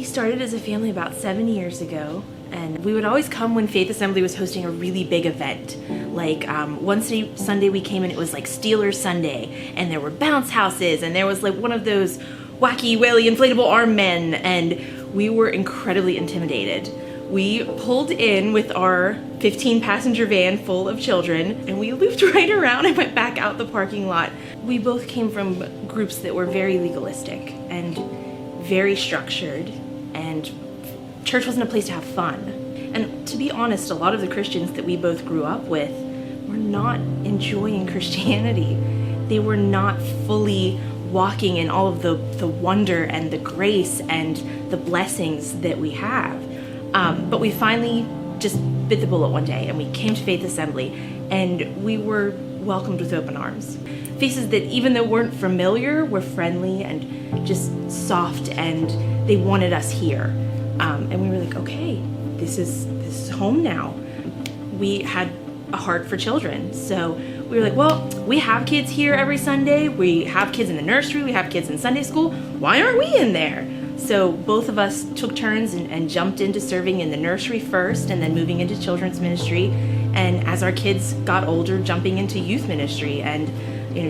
started as a family about 7 years ago, and we would always come when Faith Assembly was hosting a really big event. Like one Sunday we came and it was like Steelers Sunday, and there were bounce houses, and there was like one of those wacky, whaley, inflatable arm men, and we were incredibly intimidated. We pulled in with our 15-passenger van full of children, and we looped right around and went back out the parking lot. We both came from groups that were very legalistic and very structured, and church wasn't a place to have fun. And to be honest, a lot of the Christians that we both grew up with were not enjoying Christianity. They were not fully walking in all of the wonder and the grace and the blessings that we have. But we finally just bit the bullet one day, and we came to Faith Assembly, and we were welcomed with open arms. Faces that, even though weren't familiar, were friendly and just soft, and they wanted us here. And we were like, okay, this is home now. We had a heart for children, so we were like, well, we have kids here every Sunday. We have kids in the nursery. We have kids in Sunday school. Why aren't we in there? So both of us took turns and jumped into serving in the nursery first, and then moving into children's ministry. And as our kids got older, jumping into youth ministry. And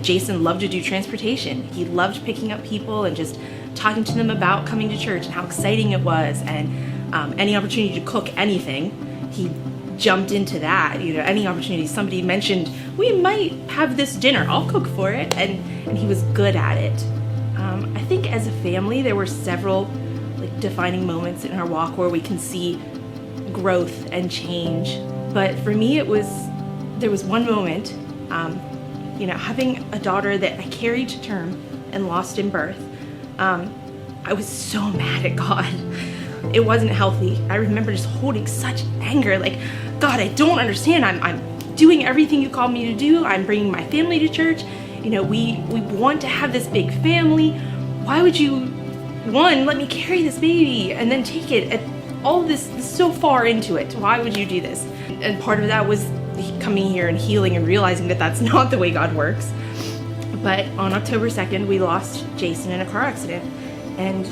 Jason loved to do transportation. He loved picking up people and just talking to them about coming to church and how exciting it was. And any opportunity to cook anything, he jumped into that. Any opportunity, somebody mentioned, we might have this dinner, I'll cook for it. And he was good at it. I think as a family, there were several defining moments in our walk where we can see growth and change. But for me, there was one moment, having a daughter that I carried to term and lost in birth. I was so mad at God. It wasn't healthy. I remember just holding such anger, like, God, I don't understand. I'm doing everything you called me to do. I'm bringing my family to church. We want to have this big family. Why would you, one, let me carry this baby and then take it at all this so far into it? Why would you do this? And part of that was coming here and healing and realizing that that's not the way God works. But on October 2nd, we lost Jason in a car accident, and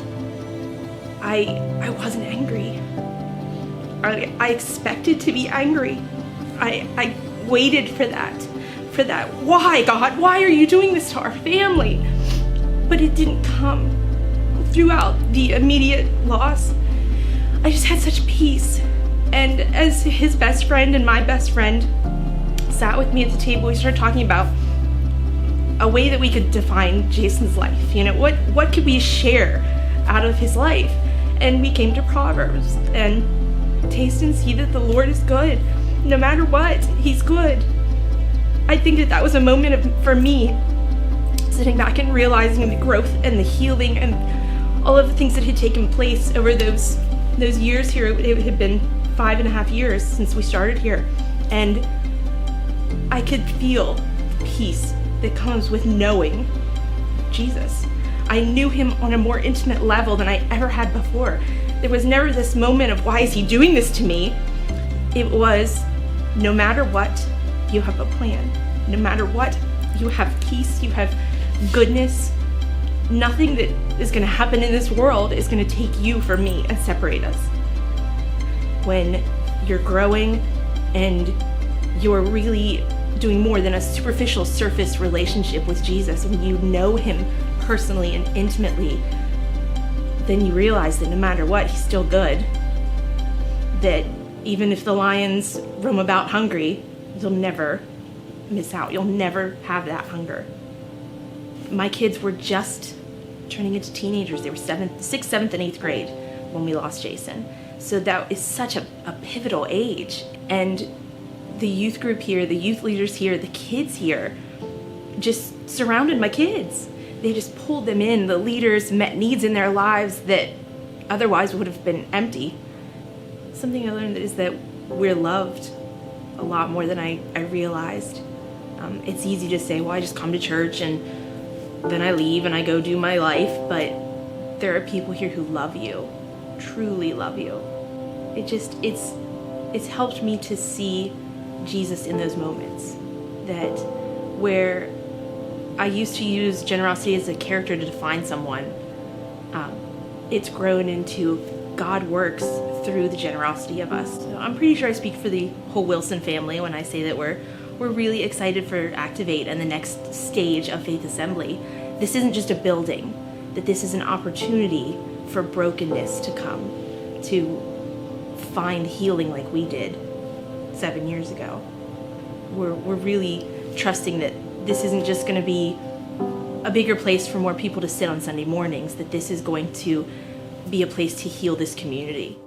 I wasn't angry. I expected to be angry. I waited for that. Why, God? Why are you doing this to our family? But it didn't come. Throughout the immediate loss, I just had such peace. And as his best friend and my best friend sat with me at the table, we started talking about a way that we could define Jason's life. What could we share out of his life? And we came to Proverbs, and taste and see that the Lord is good. No matter what, he's good. I think that was a moment for me, sitting back and realizing the growth and the healing and all of the things that had taken place over those years here. It had been 5.5 years since we started here, and I could feel the peace that comes with knowing Jesus. I knew him on a more intimate level than I ever had before. There was never this moment of, why is he doing this to me? It was, no matter what, you have a plan. No matter what, you have peace, you have goodness. Nothing that is going to happen in this world is going to take you from me and separate us. When you're growing and you're really doing more than a superficial surface relationship with Jesus, when you know him personally and intimately, then you realize that no matter what, he's still good. That even if the lions roam about hungry, you'll never miss out. You'll never have that hunger. My kids were just turning into teenagers. They were 6th, 7th, and 8th grade when we lost Jason. So that is such a pivotal age. And the youth group here, the youth leaders here, the kids here just surrounded my kids. They just pulled them in. The leaders met needs in their lives that otherwise would have been empty. Something I learned is that we're loved a lot more than I realized. It's easy to say, well, I just come to church and then I leave and I go do my life, but there are people here who love you, truly love you. It's helped me to see Jesus in those moments, that where I used to use generosity as a character to define someone, it's grown into God works through the generosity of us. So I'm pretty sure I speak for the whole Wilson family when I say that we're really excited for Activate and the next stage of Faith Assembly. This isn't just a building, that this is an opportunity for brokenness to come, to find healing like we did 7 years ago. We're really trusting that this isn't just going to be a bigger place for more people to sit on Sunday mornings, that this is going to be a place to heal this community.